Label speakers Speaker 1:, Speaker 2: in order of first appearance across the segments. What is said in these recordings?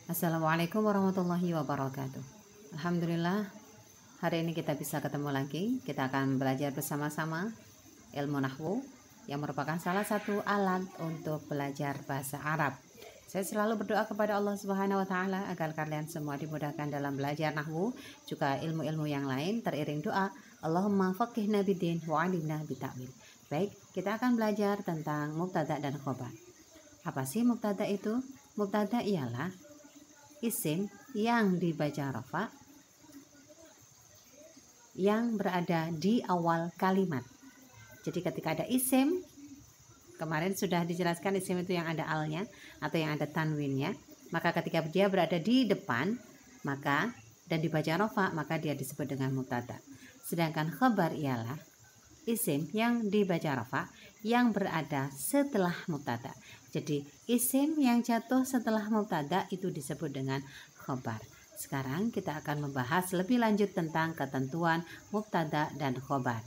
Speaker 1: Assalamualaikum warahmatullahi wabarakatuh. Alhamdulillah, hari ini kita bisa ketemu lagi. Kita akan belajar bersama-sama ilmu nahwu yang merupakan salah satu alat untuk belajar bahasa Arab. Saya selalu berdoa kepada Allah Subhanahu wa taala agar kalian semua dimudahkan dalam belajar nahwu, juga ilmu-ilmu yang lain teriring doa, Allahumma faqihna bid-din wa 'allimna bit-ta'wil. Baik, kita akan belajar tentang mubtada dan khobar. Apa sih mubtada itu? Mubtada ialah isim yang dibaca rafa yang berada di awal kalimat. Jadi ketika ada isim, kemarin sudah dijelaskan isim itu yang ada alnya atau yang ada tanwinnya, maka ketika dia berada di depan dan dibaca rafa, maka dia disebut dengan mubtada. Sedangkan khabar ialah isim yang dibaca rafa yang berada setelah mubtada. Jadi isim yang jatuh setelah mubtada itu disebut dengan khabar. Sekarang kita akan membahas lebih lanjut tentang ketentuan mubtada dan khabar.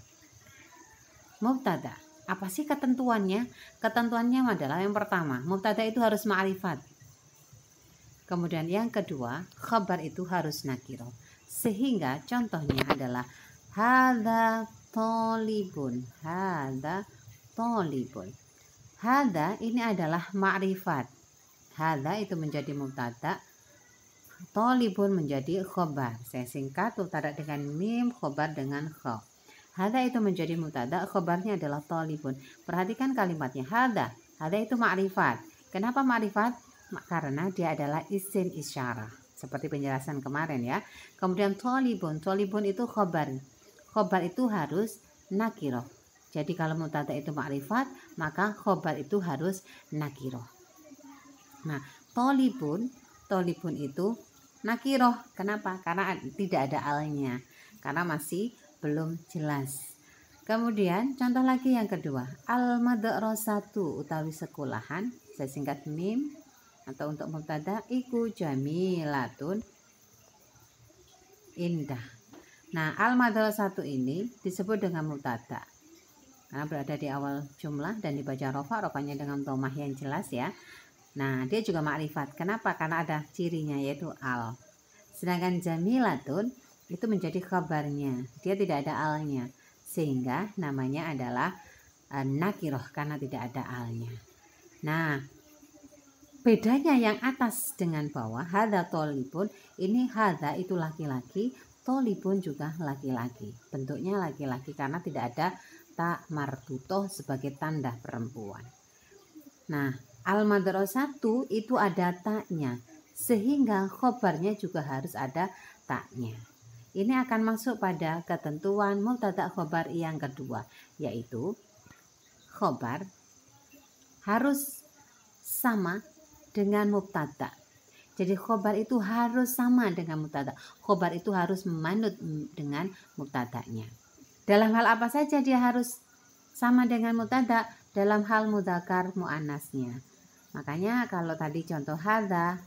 Speaker 1: Mubtada, apa sih ketentuannya? Ketentuannya adalah yang pertama, mubtada itu harus ma'rifat. Kemudian yang kedua, khabar itu harus nakiro. Sehingga contohnya adalah hadza tolibun, hadza tolibun. Hadza ini adalah ma'rifat. Hadza itu menjadi mubtada, tolibun menjadi khobar. Saya singkat, mubtada dengan mim, khobar dengan kha. Hadza itu menjadi mubtada, khobarnya adalah tolibun. Perhatikan kalimatnya, hadza. Hadza itu ma'rifat. Kenapa ma'rifat? Karena dia adalah isim isyarah. Seperti penjelasan kemarin ya. Kemudian tolibun. Tolibun itu khobar. Khobar itu harus nakiroh. Jadi kalau mubtada itu ma'rifat, maka khobar itu harus nakiroh. Nah, tolibun itu nakiroh. Kenapa? Karena tidak ada alnya. Karena masih belum jelas. Kemudian contoh lagi yang kedua, al-madrasatu utawi sekolahan, saya singkat mim atau untuk mubtada iku jamilatun indah. Nah, al-madrasatu ini disebut dengan mubtada karena berada di awal jumlah dan dibaca rofanya dengan dhamma yang jelas ya. Nah, dia juga ma'rifat. Kenapa? Karena ada cirinya yaitu al. Sedangkan jamilatun itu menjadi khabarnya. Dia tidak ada alnya. Sehingga namanya adalah nakiroh karena tidak ada alnya. Nah, bedanya yang atas dengan bawah, hadza tolibun, ini hadza itu laki-laki, tolibun juga laki-laki. Bentuknya laki-laki karena tidak ada tak marbutoh sebagai tanda perempuan. Nah, al-madrasatu itu ada taknya, sehingga khobarnya juga harus ada taknya. Ini akan masuk pada ketentuan mubtada khobar yang kedua, yaitu khobar harus sama dengan mubtada. Jadi khobar itu harus sama dengan mubtada. Khobar itu harus memanut dengan mubtadanya. Dalam hal apa saja dia harus sama dengan mubtada? Dalam hal mudzakkar muannasnya. Makanya kalau tadi contoh hadza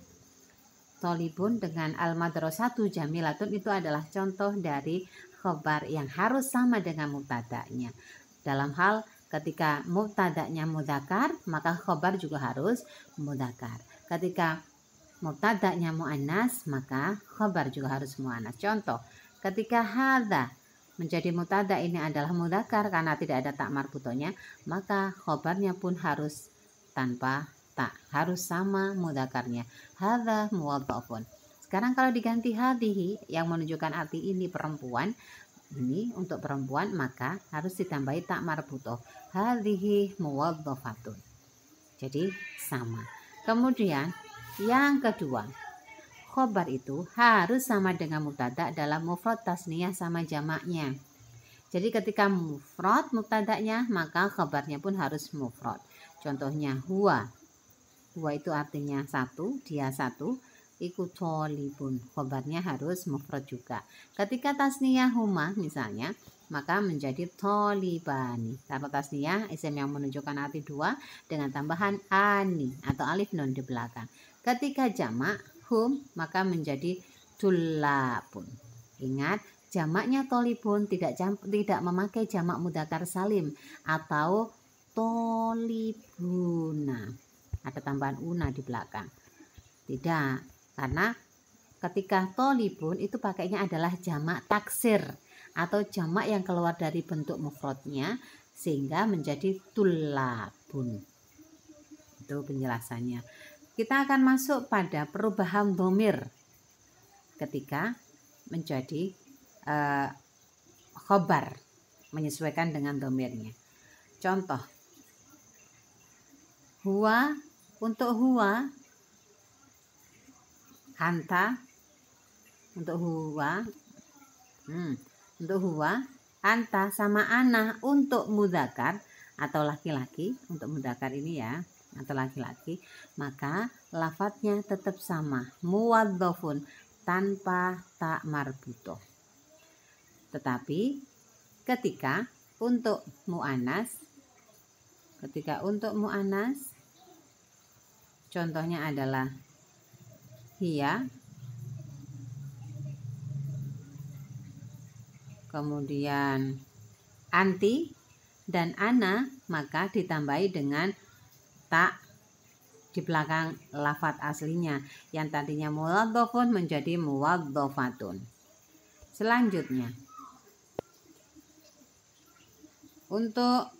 Speaker 1: tolibun dengan al-madrasatu jamilatun itu adalah contoh dari khobar yang harus sama dengan mubtadanya. Dalam hal ketika mubtadanya mudzakkar, maka khobar juga harus mudzakkar. Ketika mubtadanya muannas, maka khobar juga harus muannas. Contoh, ketika hadza menjadi mubtada ini adalah mudzakkar karena tidak ada tak marbutohnya, maka khobarnya pun harus tanpa tak, harus sama mudzakarnya. Hadza muwaddafun. Sekarang kalau diganti hadhihi yang menunjukkan arti ini perempuan, ini untuk perempuan maka harus ditambahi tak marbutoh. Hadhihi muwaddafatun. Jadi sama. Kemudian yang kedua, khobar itu harus sama dengan mubtada dalam mufrad, tasniyah sama jamaknya. Jadi ketika mufrad mubtadanya, maka khobarnya pun harus mufrad. Contohnya huwa. Huwa itu artinya satu, dia satu. Iku tolibun. Khobarnya harus mufrad juga. Ketika tasniyah huma misalnya, maka menjadi tolibani. Karena tasniyah isim yang menunjukkan arti dua dengan tambahan ani atau alif nun di belakang. Ketika jamak hum, maka menjadi tulabun. Ingat, jamaknya tolibun tidak memakai jamak mudzakkar salim atau tolibuna. Ada tambahan una di belakang. Tidak. Karena ketika tholibun itu pakainya adalah jamak taksir atau jamak yang keluar dari bentuk mufradnya sehingga menjadi tullabun. Itu penjelasannya. Kita akan masuk pada perubahan dhamir ketika menjadi khobar, menyesuaikan dengan dhamirnya. Contoh, huwa, untuk huwa, anta, untuk huwa, untuk huwa, anta sama ana untuk mudzakkar atau laki-laki, untuk mudzakkar ini ya, atau laki-laki, maka lafadznya tetap sama, muwadzafun, tanpa tak marbutoh. Tetapi ketika untuk mu'anas, contohnya adalah hiya, kemudian anti dan ana, maka ditambahi dengan tak di belakang lafadz aslinya yang tadinya muwadzafun menjadi muwadzafatun. Selanjutnya, untuk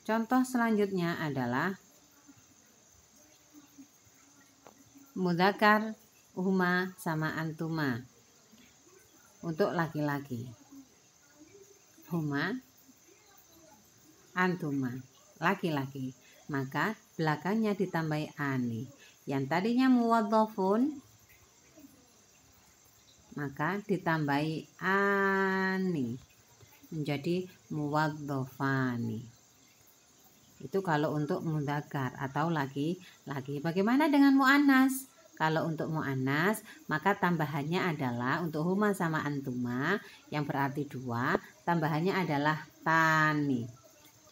Speaker 1: contoh selanjutnya adalah mudzakkar huma sama antuma untuk laki-laki, huma, antuma, laki-laki, maka belakangnya ditambahi ani. Yang tadinya muwadzafun maka ditambahi ani menjadi muwadzafani. Itu kalau untuk mudzakkar atau laki-laki. Bagaimana dengan muannas? Kalau untuk muannas maka tambahannya adalah untuk huma sama antuma yang berarti dua, tambahannya adalah tani.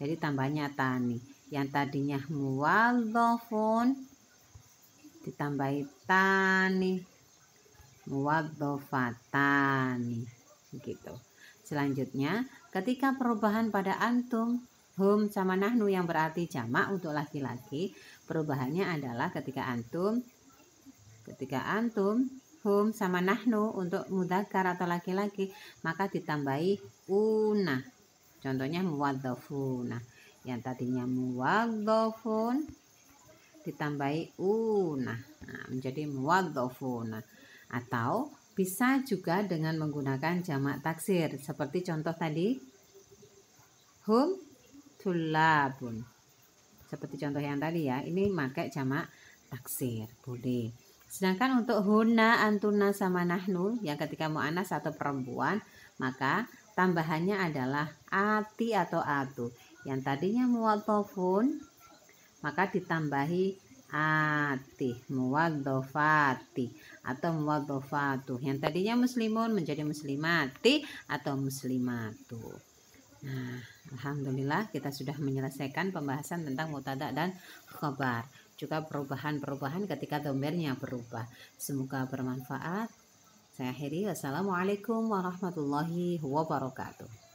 Speaker 1: Jadi tambahnya tani. Yang tadinya muwadzafun ditambahi tani, muwadzafatani, gitu. Selanjutnya, ketika perubahan pada antum, hum sama nahnu yang berarti jamak untuk laki-laki, perubahannya adalah ketika antum hum sama nahnu untuk mudzakkar atau laki-laki, maka ditambahi una. Contohnya muwadzafuna. Yang tadinya muwadzafun ditambahi una, menjadi muwadzafuna. Atau bisa juga dengan menggunakan jamak taksir seperti contoh tadi, hum tullabun. Seperti contoh yang tadi ya, ini pakai jamak taksir, boleh. Sedangkan untuk hunna, antuna sama nahnu yang ketika muannas atau perempuan, maka tambahannya adalah ati atau atu. Yang tadinya muwadzafun maka ditambahi ati, muwadzafati atau muwadzafatu. Yang tadinya muslimun menjadi muslimati atau muslimatu. Nah, alhamdulillah kita sudah menyelesaikan pembahasan tentang mubtada dan khabar. Juga perubahan-perubahan ketika dhamirnya berubah. Semoga bermanfaat. Saya akhiri. Wassalamualaikum warahmatullahi wabarakatuh.